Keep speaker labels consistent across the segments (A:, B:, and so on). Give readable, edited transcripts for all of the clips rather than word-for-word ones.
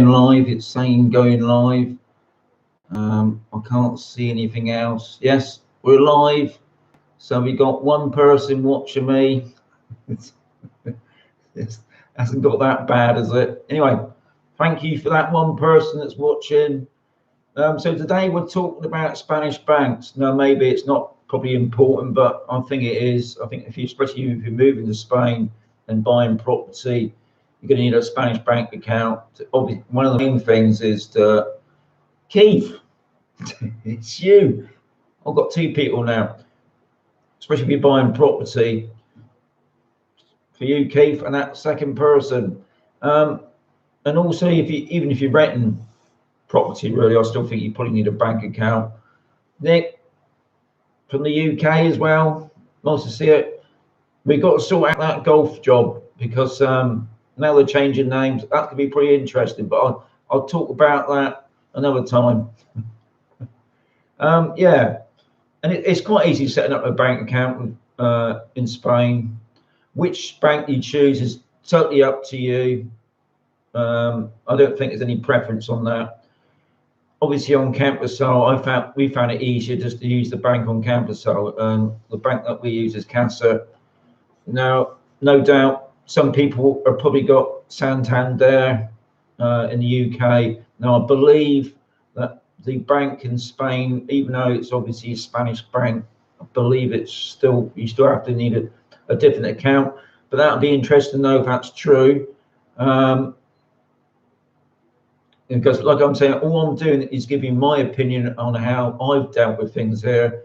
A: live. It's saying going live. I can't see anything else. Yes, we're live. So we got one person watching me. It hasn't got that bad, has it? Anyway, thank you for that one person that's watching. So today we're talking about Spanish banks. Now, maybe it's not probably important, but I think it is. I think especially if you're moving to Spain and buying property, you're going to need a Spanish bank account. Obviously, one of the main things is to Keith. It's you. I've got two people now, especially if you're buying property. For you, Keith, and that second person. And also, even if you're renting property, really, I still think you probably need a bank account. Nick from the UK as well. Nice to see it. We've got to sort out that golf job because now they're changing names. That could be pretty interesting, but I'll talk about that another time. Yeah, and it's quite easy setting up a bank account in Spain. Which bank you choose is totally up to you. I don't think there's any preference on that. Obviously, on Campusal, we found it easier just to use the bank on Campusal. The bank that we use is Casa. Now, no doubt, some people have probably got Santander in the UK. Now, I believe that the bank in Spain, even though it's obviously a Spanish bank, I believe you still have to need a different account. But that would be interesting to know if that's true. Because, like I'm saying, all I'm doing is giving my opinion on how I've dealt with things here.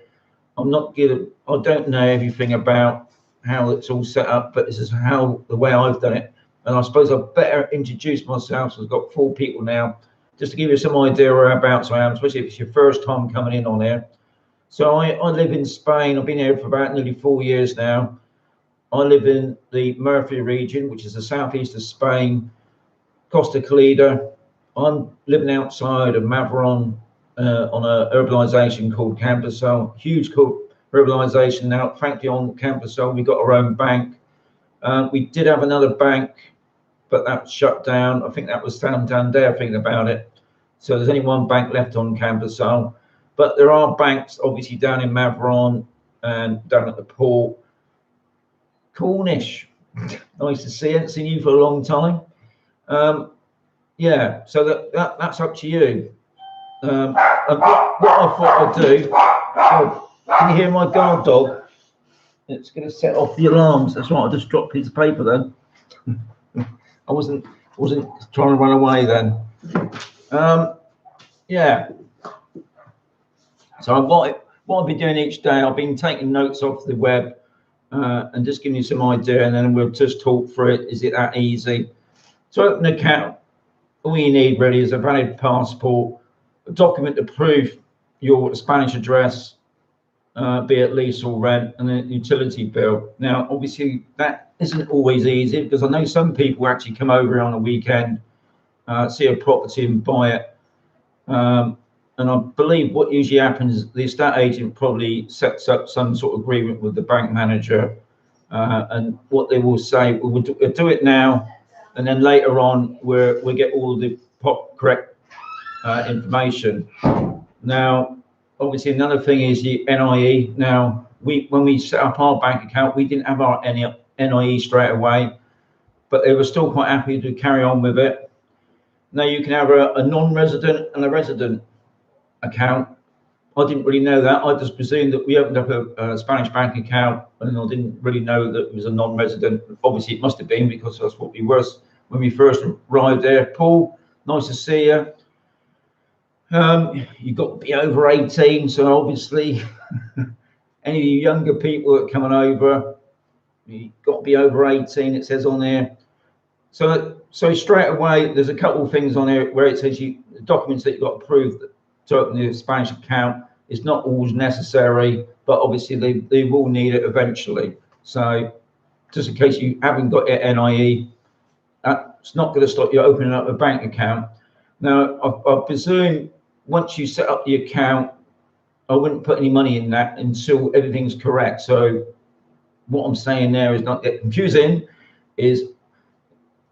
A: I don't know everything about how it's all set up, but this is the way I've done it. And I suppose I'd better introduce myself. So I've got 4 people now, just to give you some idea whereabouts I am, especially if it's your first time coming in on here. So I live in Spain. I've been here for about nearly 4 years now. I live in the Murcia region, which is the southeast of Spain, Costa Calida. I'm living outside of Mavron on a urbanisation called Campusal. Huge urbanisation now. Thankfully, on Campusal, we got our own bank. We did have another bank, but that shut down. I think that was Santander, thinking about it. So there's only one bank left on Campusal. But there are banks, obviously, down in Mavron and down at the port. Cornish, nice to see you. Seen you for a long time. Yeah, so that's up to you. And what I thought I'd do. Oh, can you hear my guard dog? It's going to set off the alarms. That's right. I just dropped a piece of paper then. I wasn't trying to run away then. Yeah. So what I've been doing each day, I've been taking notes off the web and just giving you some idea, and then we'll just talk through it. Is it that easy? To open an account, all you need really is a valid passport, a document to prove your Spanish address, be it lease or rent, and a utility bill. Now, obviously, that isn't always easy because I know some people actually come over on a weekend, see a property and buy it. And I believe what usually happens is the estate agent probably sets up some sort of agreement with the bank manager. And what they will say, we'll do it now, and then later on we'll get all the correct information. Now, obviously, another thing is the NIE. Now, when we set up our bank account, we didn't have our NIE straight away, but they were still quite happy to carry on with it. Now, you can have a non-resident and a resident account. I didn't really know that. I just presumed that we opened up a Spanish bank account, and I didn't really know that it was a non-resident. Obviously, it must have been because that's what we were when we first arrived there. Paul, nice to see you. You've got to be over 18, so obviously any of you younger people that are coming over, you've got to be over 18, it says on there. So straight away, there's a couple of things on there where it says the documents that you've got to prove to open the Spanish account. It's not always necessary, but obviously they will need it eventually. So just in case you haven't got your NIE, that's not going to stop you opening up a bank account. Now, I presume once you set up the account, I wouldn't put any money in that until everything's correct. So what I'm saying there is not get confusing, is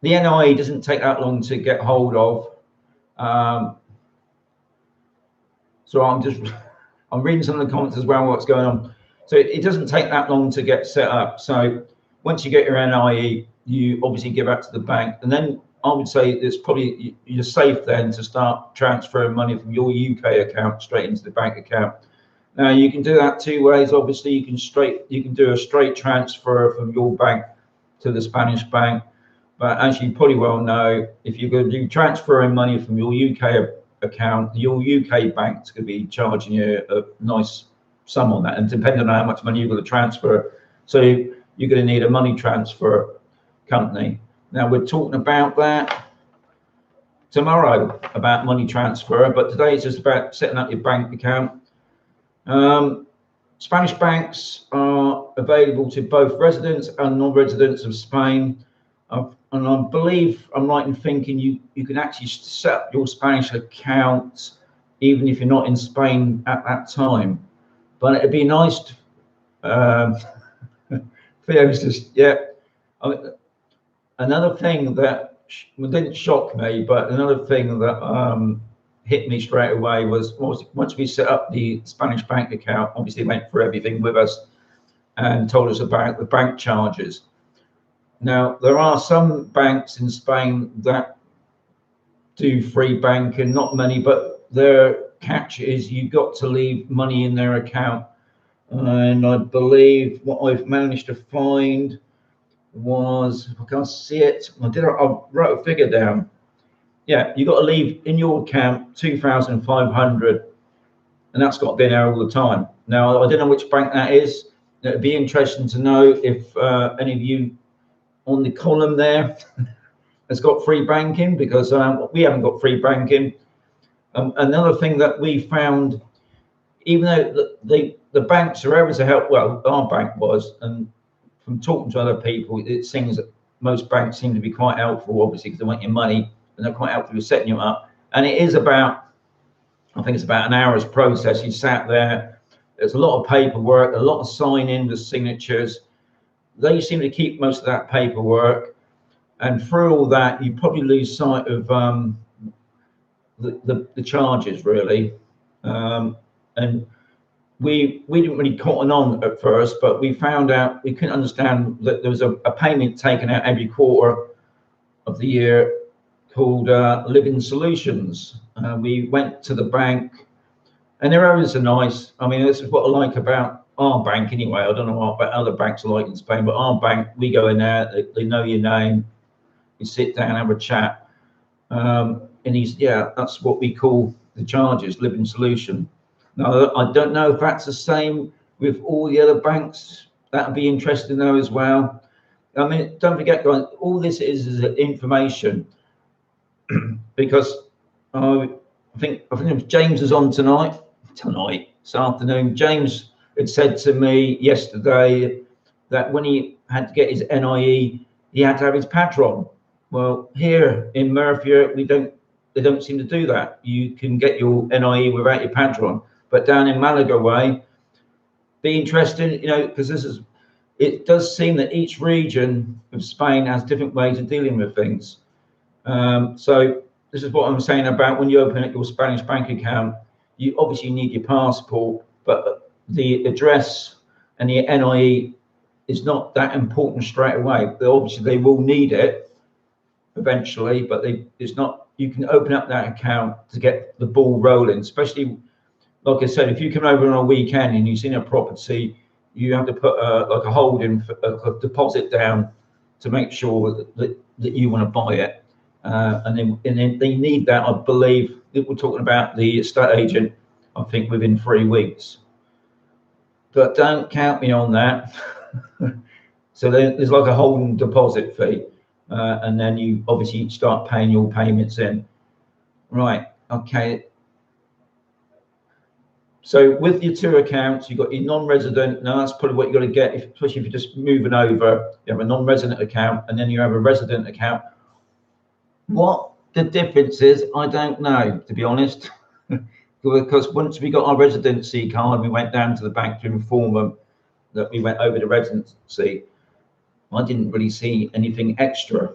A: the NIE doesn't take that long to get hold of. So I'm reading some of the comments as well, what's going on. So it doesn't take that long to get set up. So once you get your NIE, you obviously give that to the bank, and then I would say it's probably you're safe then to start transferring money from your UK account straight into the bank account. Now you can do that two ways. Obviously, you can do a straight transfer from your bank to the Spanish bank. But as you probably well know, if you're going to do transferring money from your UK account, your UK bank's going to be charging you a nice sum on that, and depending on how much money you're going to transfer, so you're going to need a money transfer company. Now we're talking about that tomorrow, about money transfer, but today it's just about setting up your bank account. Spanish banks are available to both residents and non-residents of Spain. And I believe I'm right in thinking you can actually set up your Spanish account even if you're not in Spain at that time. But it'd be nice to, Theo's just, yeah. Another thing that didn't shock me, but another thing that hit me straight away was once we set up the Spanish bank account, obviously went through everything with us and told us about the bank charges. Now, there are some banks in Spain that do free banking, not many, but their catch is you've got to leave money in their account. And I believe what I've managed to find was, if I can't see it, I wrote a figure down. Yeah, you've got to leave in your account 2,500, and that's got to be there all the time. Now, I don't know which bank that is. It'd be interesting to know if any of you on the column there has got free banking, because we haven't got free banking. Another thing that we found, even though the banks are ever to help, well, our bank was, and from talking to other people, it seems that most banks seem to be quite helpful, obviously, because they want your money, and they're quite helpful with setting you up. And it is about, I think it's about an hour's process. You sat there, there's a lot of paperwork, a lot of sign-in with signatures. They seem to keep most of that paperwork, and through all that, you probably lose sight of the charges, really. And we didn't really cotton on at first, but we found out, we couldn't understand that there was a payment taken out every quarter of the year called Living Solutions. We went to the bank, and their errors are nice. I mean, this is what I like about our bank anyway. I don't know what about other banks are like in Spain, but our bank, we go in there, they know your name, you sit down, have a chat, and that's what we call the charges, Living Solution. Now, I don't know if that's the same with all the other banks. That would be interesting though as well. I mean, don't forget, guys, all this is information, because I think it was James is on this afternoon. James had said to me yesterday that when he had to get his NIE, he had to have his patron. Well, here in Murcia, they don't seem to do that. You can get your NIE without your patron, but down in Malaga way, be interesting, because it does seem that each region of Spain has different ways of dealing with things. So this is what I'm saying about when you open up your Spanish bank account, you obviously need your passport, but the address and the NIE is not that important straight away. Obviously, they will need it eventually, but it's not. You can open up that account to get the ball rolling, especially, like I said, if you come over on a weekend and you've seen a property, you have to put like a holding, a deposit down to make sure that you want to buy it. And then they need that, I believe, we're talking about the estate agent, I think within 3 weeks. But don't count me on that. So there's like a holding deposit fee, and then you obviously start paying your payments in. Right, okay. So with your 2 accounts, you've got your non-resident. Now that's probably what you've got to get, especially if you're just moving over. You have a non-resident account, and then you have a resident account. What the difference is, I don't know, to be honest. Because once we got our residency card, we went down to the bank to inform them that we went over to residency. I didn't really see anything extra.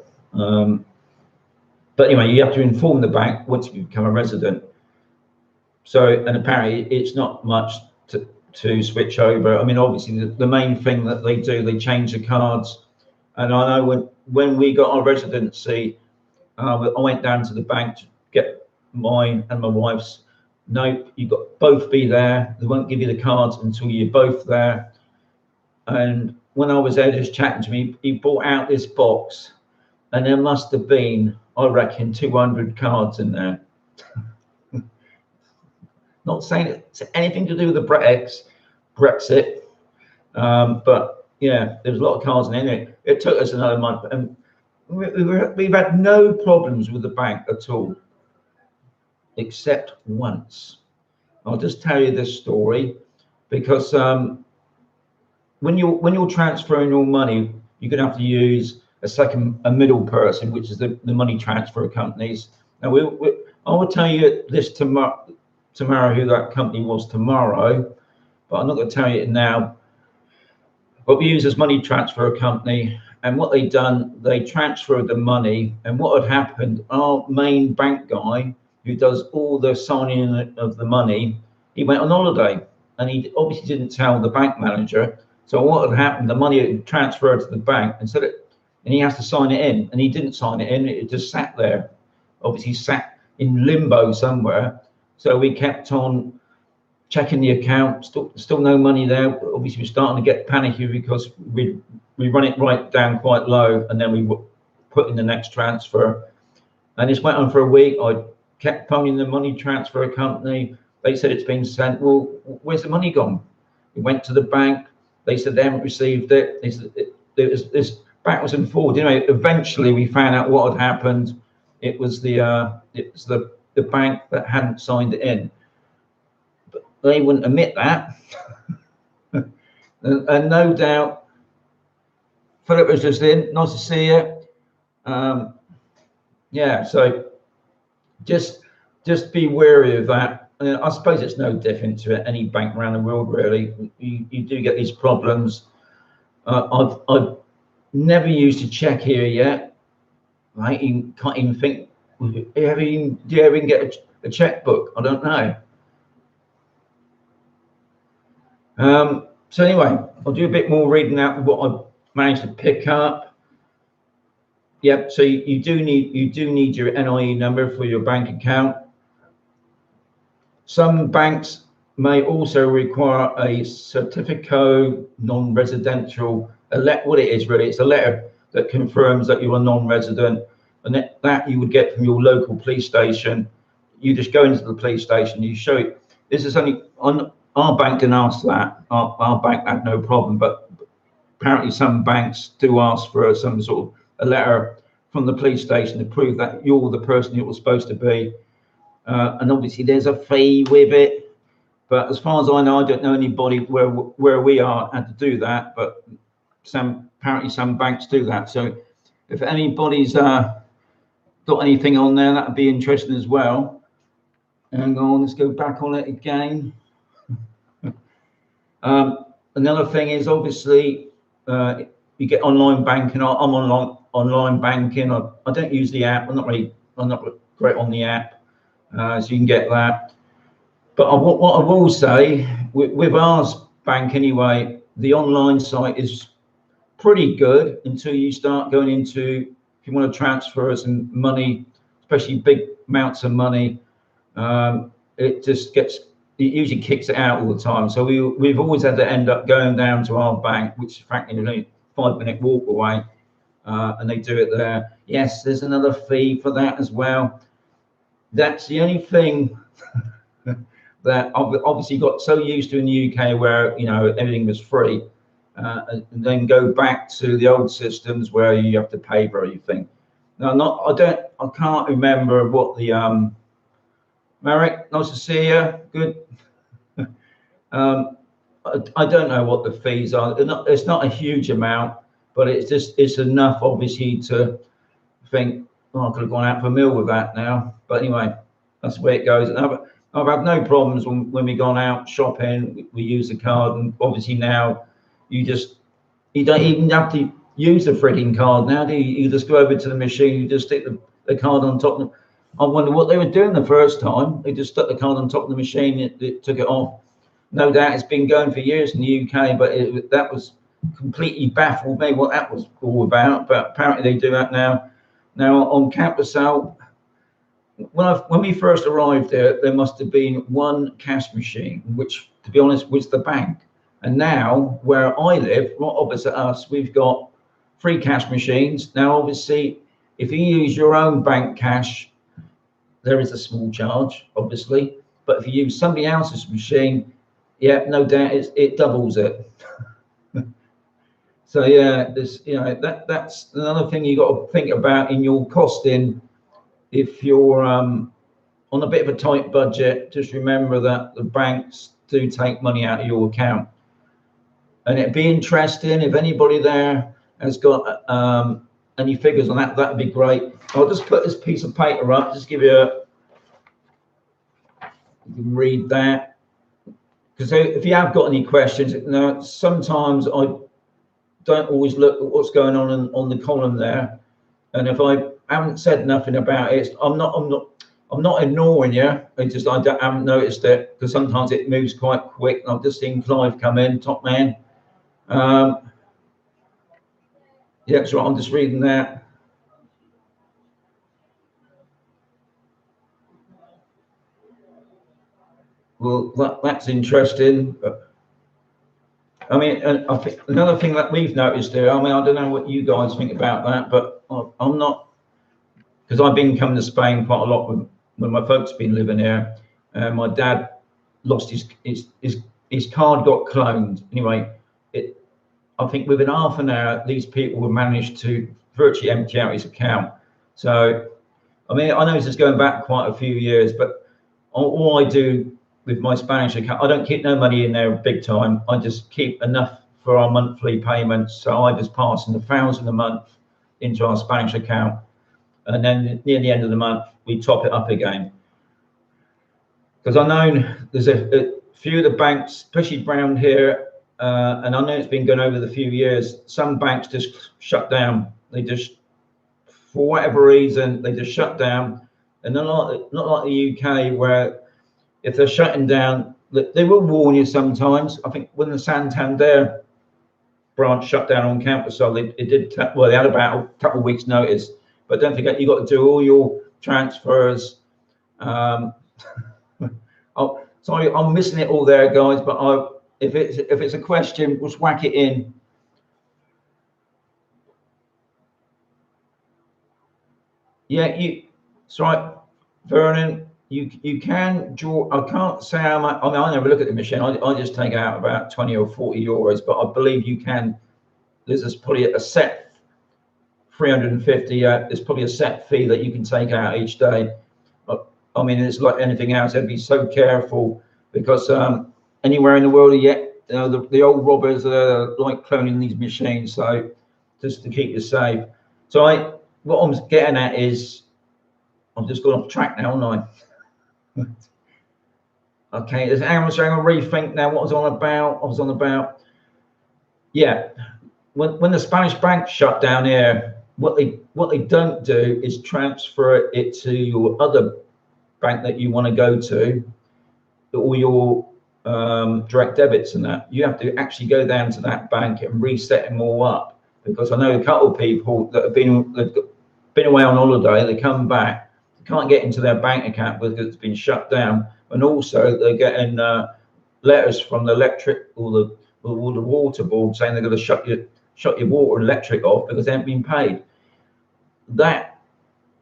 A: But anyway, you have to inform the bank once you become a resident. So, and apparently it's not much to switch over. I mean, obviously the main thing that they do, they change the cards. And I know when we got our residency, I went down to the bank to get mine and my wife's. No, you've got both be there. They won't give you the cards until you're both there. And when I was there just chatting to me, he brought out this box, and there must have been, I reckon, 200 cards in there. Not saying it's anything to do with the Brexit, but yeah, there was a lot of cards in it. It took us another month, and we've had no problems with the bank at all, except once. I'll just tell you this story because when you're transferring your money, you're going to have to use a middle person, which is the money transfer companies. Now I will tell you this tomorrow who that company was tomorrow, but I'm not going to tell you it now. But we use this money transfer company, and what they done, they transferred the money, and what had happened, our main bank guy who does all the signing of the money, he went on holiday, and he obviously didn't tell the bank manager. So what had happened, the money had transferred to the bank, and he has to sign it in, and he didn't sign it in. It just sat there, obviously sat in limbo somewhere. So we kept on checking the account, still no money there. Obviously, we're starting to get panicky because we run it right down quite low, and then we put in the next transfer. And this went on for a week. I kept phoning the money transfer company. They said it's been sent. Well, where's the money gone? We went to the bank. They said they haven't received it. They said it was this backwards and forwards. You know, eventually we found out what had happened. It was the bank that hadn't signed it in. But they wouldn't admit that. and no doubt, Philip was just in. Nice to see you. Yeah, so just be wary of that. I suppose it's no different to any bank around the world, really. You do get these problems. I've never used a check here yet. Right? You can't even think. Do you ever even get a checkbook? I don't know. So anyway, I'll do a bit more reading out of what I've managed to pick up. Yep. So you do need your NIE number for your bank account. Some banks may also require a certificato non-residential. What it is really, it's a letter that confirms that you're a non-resident, and that you would get from your local police station. You just go into the police station, you show it. This is only on our bank didn't ask that. Our bank had no problem, but apparently some banks do ask for some sort of a letter from the police station to prove that you're the person you were supposed to be. And obviously there's a fee with it, but as far as I know, I don't know anybody where we are had to do that, but apparently some banks do that. So if anybody's got anything on there, that would be interesting as well. Hang on, let's go back on it again. Another thing is obviously you get online banking. I'm online banking. I don't use the app. I'm not great on the app. So you can get that. But what I will say, with ours bank anyway, the online site is pretty good until you start going into, if you want to transfer some money, especially big amounts of money, it usually kicks it out all the time. So we've always had to end up going down to our bank, which frankly is only a 5-minute walk away, and they do it there. Yes, there's another fee for that as well. That's the only thing that I've obviously got so used to in the UK, where everything was free, and then go back to the old systems where you have to pay for everything. Now, I can't remember what the Marek, nice to see you. Good. I don't know what the fees are. It's not a huge amount, but it's enough obviously to think, I could have gone out for a meal with that now. But anyway, that's the way it goes. And I've had no problems when we've gone out shopping. We use the card, and obviously now you don't even have to use the freaking card now, do you? You just go over to the machine, you just stick the card on top of them. I wonder what they were doing the first time. They just stuck the card on top of the machine, it took it off. No doubt it's been going for years in the UK, but that was completely baffled me what that was all about. But apparently they do that now. Now on campus out, when we first arrived there must have been one cash machine, which, to be honest, was the bank. And now, where I live, right opposite us, we've got 3 cash machines. Now, obviously, if you use your own bank cash, there is a small charge, obviously. But if you use somebody else's machine, yeah, no doubt it doubles it. So yeah, that's another thing you got to think about in your costing. If you're on a bit of a tight budget, just remember that the banks do take money out of your account. And it'd be interesting if anybody there has got any figures on that. That'd be great. I'll just put this piece of paper up, just give you you can read that. Because if you have got any questions, sometimes I don't always look at what's going on the column there, and if I haven't said nothing about it, I'm not ignoring you. I haven't noticed it, because sometimes it moves quite quick. I've just seen Clive come in, top man. Yeah, that's right. I'm just reading that. Well, that's interesting. I mean, I think another thing that we've noticed there, I mean, I don't know what you guys think about that, but I'm not, because I've been coming to Spain quite a lot when my folks have been living here. My dad lost his card, got cloned. Anyway, I think within half an hour, these people have managed to virtually empty out his account. So, I mean, I know this is going back quite a few years, but all I do with my Spanish account, I don't keep no money in there big time. I just keep enough for our monthly payments. So I just pass in 1,000 a month into our Spanish account. And then near the end of the month, we top it up again. Because I know there's a few of the banks, especially around here, and I know it's been going over the few years, some banks just shut down. They just, for whatever reason, they just shut down. And not like the UK, where if they're shutting down, they will warn you sometimes. I think when the Santander branch shut down on campus, so they had about a couple of weeks notice. But don't forget, you've got to do all your transfers. Sorry, I'm missing it all there, guys, but if it's a question, just whack it in. Yeah, sorry, Vernon, you can draw. I can't say how much. I mean, I never look at the machine. I just take out about 20 or 40 euros, but I believe you can. There's probably a set 350. There's probably a set fee that you can take out each day. I mean, it's like anything else. I'd be so careful, because anywhere in the world, the old robbers are like cloning these machines. So just to keep you safe. So what I'm getting at is, I'm just going off track now, aren't I? Okay, there's Aaron saying, I'll rethink now what I was on about. Yeah, when the Spanish bank shut down here, what they don't do is transfer it to your other bank that you want to go to, all your direct debits and that. You have to actually go down to that bank and reset them all up, because I know a couple of people that have been away on holiday, they come back, they can't get into their bank account because it's been shut down, and also they're getting letters from the electric or the water board saying they're going to shut your water and electric off because they haven't been paid.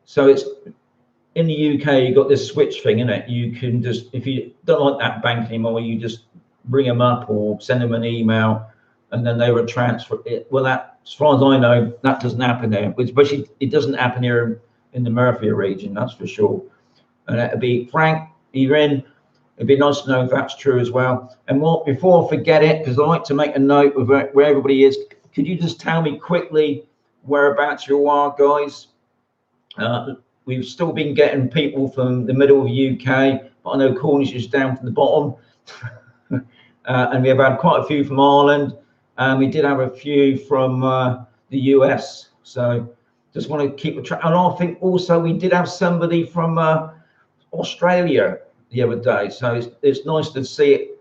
A: So it's in the UK, you've got this switch thing, innit? You can just, if you don't like that bank anymore, you just bring them up or send them an email, and then they will transfer it. Well, that, as far as I know, that doesn't happen there. Especially, it doesn't happen here in the Murcia region, that's for sure. And it'd be, Frank, you're in. It'd be nice to know if that's true as well. And before I forget it, because I like to make a note of where everybody is, could you just tell me quickly whereabouts you are, guys? We've still been getting people from the middle of the UK, but I know Cornish is down from the bottom. And we have had quite a few from Ireland, and we did have a few from the US. So just want to keep a track. And I think also we did have somebody from Australia the other day, so it's nice to see it,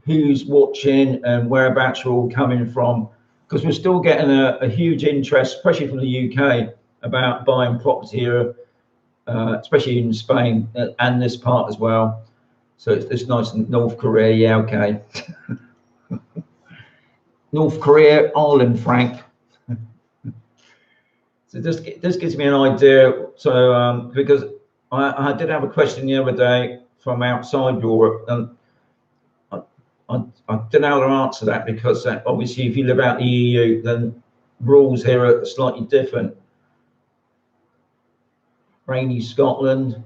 A: who's watching and whereabouts you're all coming from, because we're still getting a huge interest, especially from the UK, about buying property here, especially in Spain and this part as well. So it's nice in North Korea, yeah, okay. North Korea, Ireland, Frank. So this gives me an idea. So because I did have a question the other day from outside Europe, and I don't know how to answer that, because obviously if you live out the EU, then rules here are slightly different. Rainy Scotland.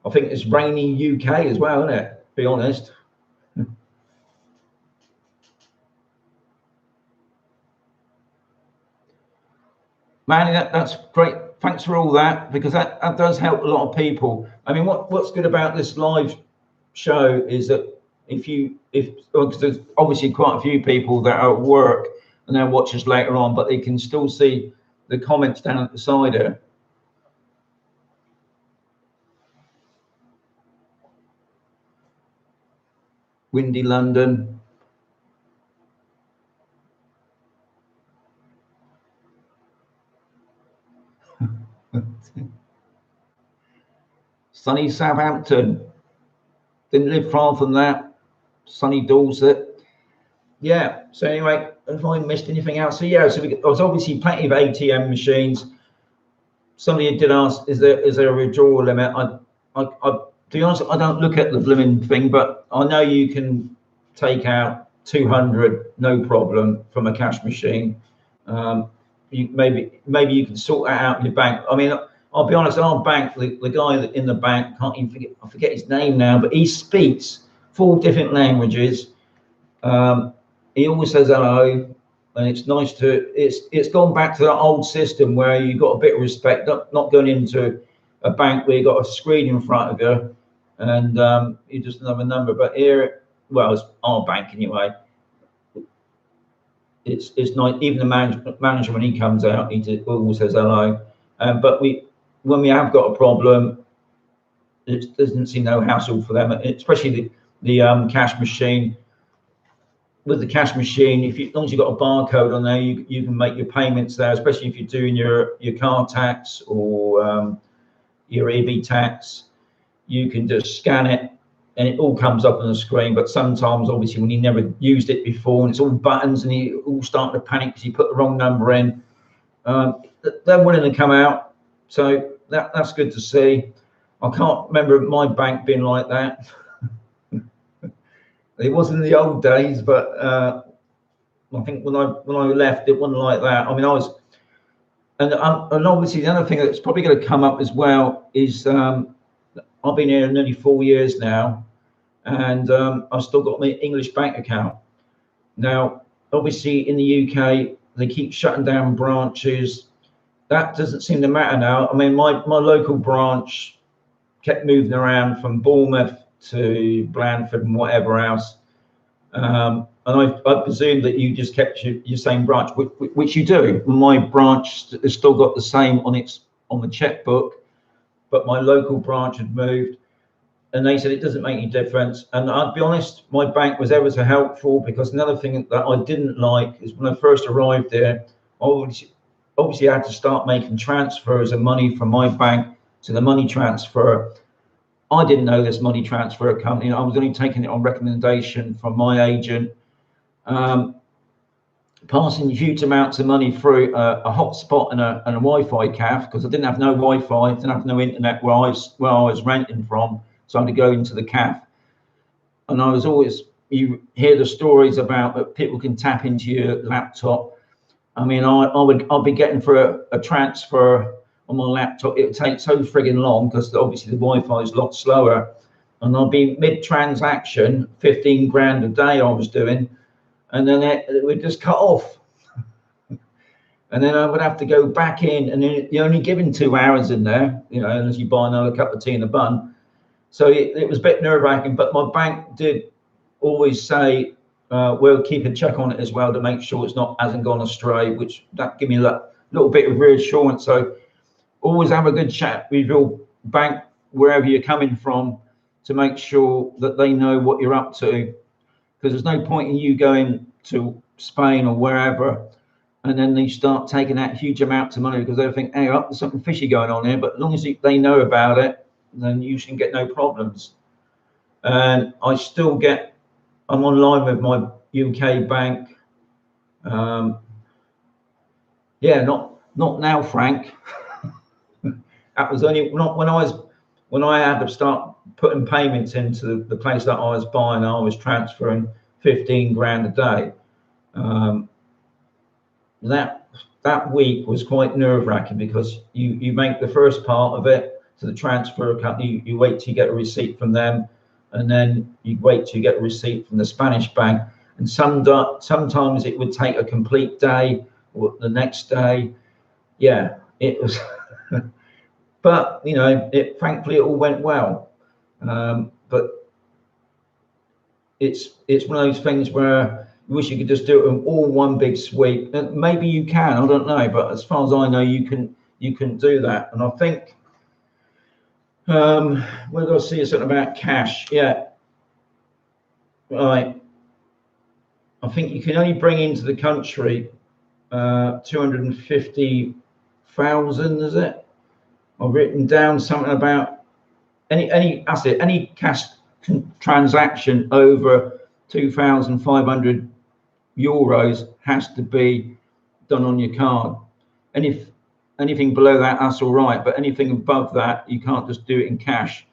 A: I think it's rainy UK as well, isn't it? Be honest. Manny, that's great. Thanks for all that, because that does help a lot of people. I mean, what's good about this live show is that if there's obviously quite a few people that are at work and they'll watch us later on, but they can still see the comments down at the side here. Windy London. Sunny Southampton. Didn't live far from that. Sunny Dorset. Yeah. So anyway, if I missed anything else, so yeah. So there was obviously plenty of ATM machines. Somebody did ask, is there a withdrawal limit? To be honest, I don't look at the blooming thing, but I know you can take out 200 no problem from a cash machine. Maybe you can sort that out in your bank. I mean, I'll be honest, our bank, the guy in the bank, can't even forget his name now, but he speaks 4 different languages. He always says hello, and it's nice to. It's gone back to that old system where you got a bit of respect, not going into a bank where you got a screen in front of you, and you're just another number. But here, well, it's our bank anyway. It's nice. Even the manager when he comes out, he always says hello. But when we have got a problem, it doesn't seem no hassle for them, especially the cash machine. With the cash machine, as long as you've got a barcode on there, you can make your payments there, especially if you're doing your car tax or your EV tax. You can just scan it and it all comes up on the screen. But sometimes, obviously, when you never used it before and it's all buttons and you all start to panic because you put the wrong number in, they're willing to come out. So that's good to see. I can't remember my bank being like that. It wasn't in the old days, but I think when I left, it wasn't like that. I mean, and obviously the other thing that's probably going to come up as well is I've been here nearly 4 years now, and I've still got my English bank account. Now, obviously in the UK, they keep shutting down branches. That doesn't seem to matter now. I mean, my local branch kept moving around from Bournemouth to Blandford and whatever else, and I presume that you just kept your same branch, which you do. My branch has still got the same on the checkbook, but my local branch had moved, and they said it doesn't make any difference. And I'll be honest, my bank was ever so helpful, because another thing that I didn't like is when I first arrived there, obviously I had to start making transfers of money from my bank to the money transfer. I didn't know this money transfer company. I was only taking it on recommendation from my agent, passing huge amounts of money through a hotspot and a Wi-Fi cafe, because I didn't have no Wi-Fi, didn't have no internet where I was renting from, so I had to go into the cafe. And I was always, you hear the stories about that people can tap into your laptop. I mean, I'll be getting for a transfer on my laptop. It would take so frigging long, because obviously the Wi-Fi is a lot slower, and I'll be mid-transaction, 15 grand a day I was doing, and then it would just cut off. And then I would have to go back in, and then you're only given 2 hours in there, unless you buy another cup of tea and a bun. So it was a bit nerve-wracking, but my bank did always say, we'll keep a check on it as well to make sure hasn't gone astray, which that gave me a little bit of reassurance. So always have a good chat with your bank wherever you're coming from to make sure that they know what you're up to, because there's no point in you going to Spain or wherever and then they start taking out huge amounts of money because they think, hey, oh, there's something fishy going on here. But as long as they know about it, then you shouldn't get no problems. And I still get, I'm online with my UK bank. Yeah, not now, Frank. That was only not when I had to start putting payments into the place that I was buying. I was transferring 15 grand a day. That week was quite nerve-wracking because you make the first part of it to the transfer company. You wait till you get a receipt from them, and then you wait till you get a receipt from the Spanish bank. And sometimes it would take a complete day or the next day. Yeah, it was. But you know, thankfully it all went well. But it's one of those things where you wish you could just do it in all one big sweep. And maybe you can, I don't know, but as far as I know, you can do that. And I think where did I see something about cash? Yeah, right. I think you can only bring into the country 250,000, is it? I've written down something about any asset, any cash transaction over 2,500 euros has to be done on your card. And if anything below that, that's all right. But anything above that, you can't just do it in cash.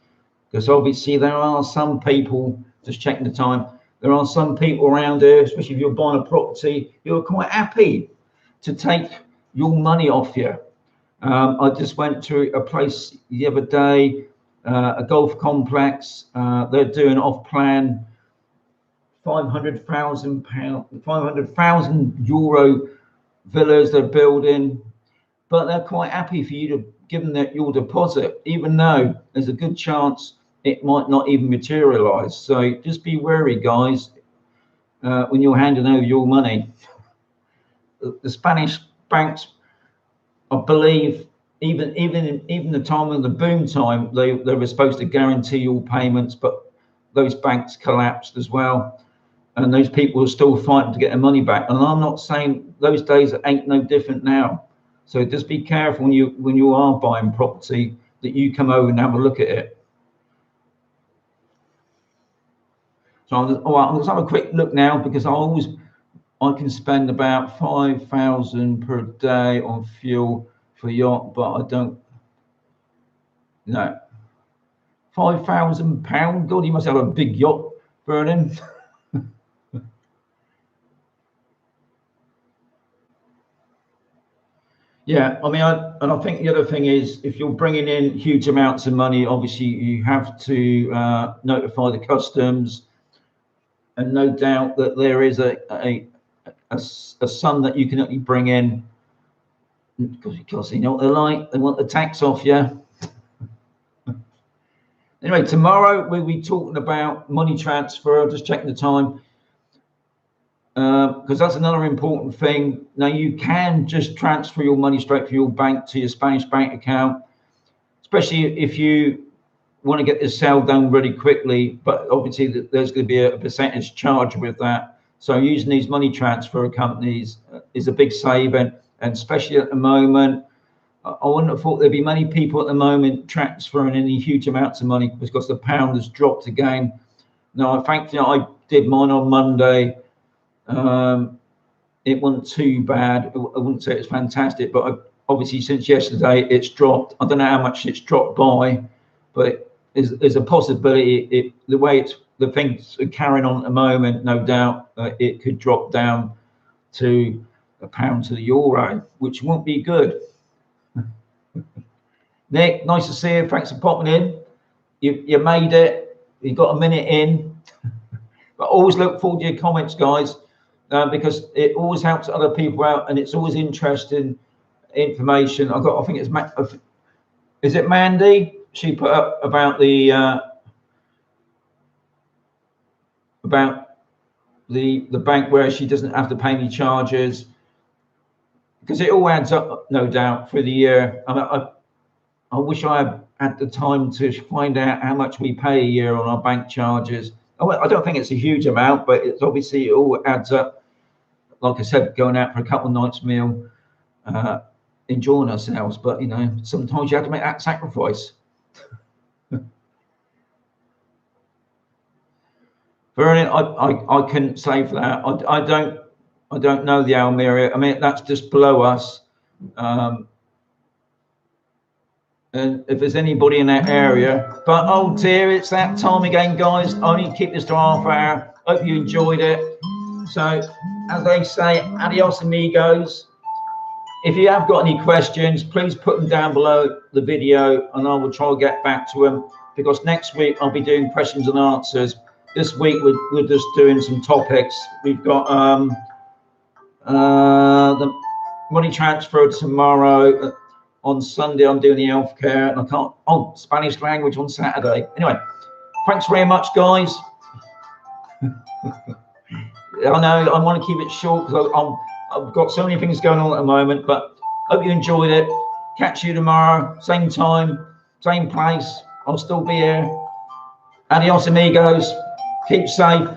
A: Because obviously there are some people, just checking the time, there are some people around here, especially if you're buying a property, who are quite happy to take your money off you. I just went to a place the other day, a golf complex. They're doing off-plan £500,000, 500,000 euro villas they're building, but they're quite happy for you to give them your deposit, even though there's a good chance it might not even materialize. So just be wary, guys, when you're handing over your money. The Spanish banks, I believe, even the time of the boom time, they were supposed to guarantee all payments, but those banks collapsed as well. And those people are still fighting to get their money back. And I'm not saying those days ain't no different now. So just be careful when you are buying property that you come over and have a look at it. So I'll just have a quick look now, because I can spend about 5,000 per day on fuel for yacht, but I don't. No, £5,000. God, you must have a big yacht burning. Yeah, I mean, I think the other thing is, if you're bringing in huge amounts of money, obviously you have to notify the customs, and no doubt that there is a sum that you can only bring in, because you know what they're like, they want the tax off you. Anyway, tomorrow we'll be talking about money transfer. I'll just checking the time, because that's another important thing. Now, you can just transfer your money straight from your bank to your Spanish bank account, especially if you want to get this sale done really quickly, but obviously there's going to be a percentage charge with that. So using these money transfer companies is a big saving, and especially at the moment, I wouldn't have thought there'd be many people at the moment transferring any huge amounts of money, because the pound has dropped again. Now, thankfully, I did mine on Monday. It wasn't too bad. I wouldn't say it's fantastic, but obviously since yesterday it's dropped. I don't know how much it's dropped by, but there's a possibility the way the things are carrying on at the moment, no doubt it could drop down to a pound to the euro, which won't be good. Nick, nice to see you. Thanks for popping in. You made it. You got a minute in. But always look forward to your comments, guys, because it always helps other people out, and it's always interesting information. I think it's is it Mandy? She put up about the bank where she doesn't have to pay any charges, because it all adds up, no doubt, through the year. I wish I had the time to find out how much we pay a year on our bank charges. I don't think it's a huge amount, but it's obviously it all adds up. Like I said, going out for a couple of nights meal, enjoying ourselves. But you know, sometimes you have to make that sacrifice. Vernon, I couldn't say for that. I don't know the Almeria. I mean, that's just below us. And if there's anybody in that area, but oh dear, it's that time again, guys. Only keep this to half hour. Hope you enjoyed it. So, as they say, adios amigos. If you have got any questions, please put them down below the video and I will try to get back to them, because next week I'll be doing questions and answers. This week we're just doing some topics. We've got the money transfer tomorrow. On Sunday I'm doing the healthcare, and I can't. Oh, Spanish language on Saturday. Anyway, thanks very much, guys. I know I want to keep it short because I've got so many things going on at the moment, but hope you enjoyed it. Catch you tomorrow, same time, same place. I'll still be here. Adios, amigos. Keep safe.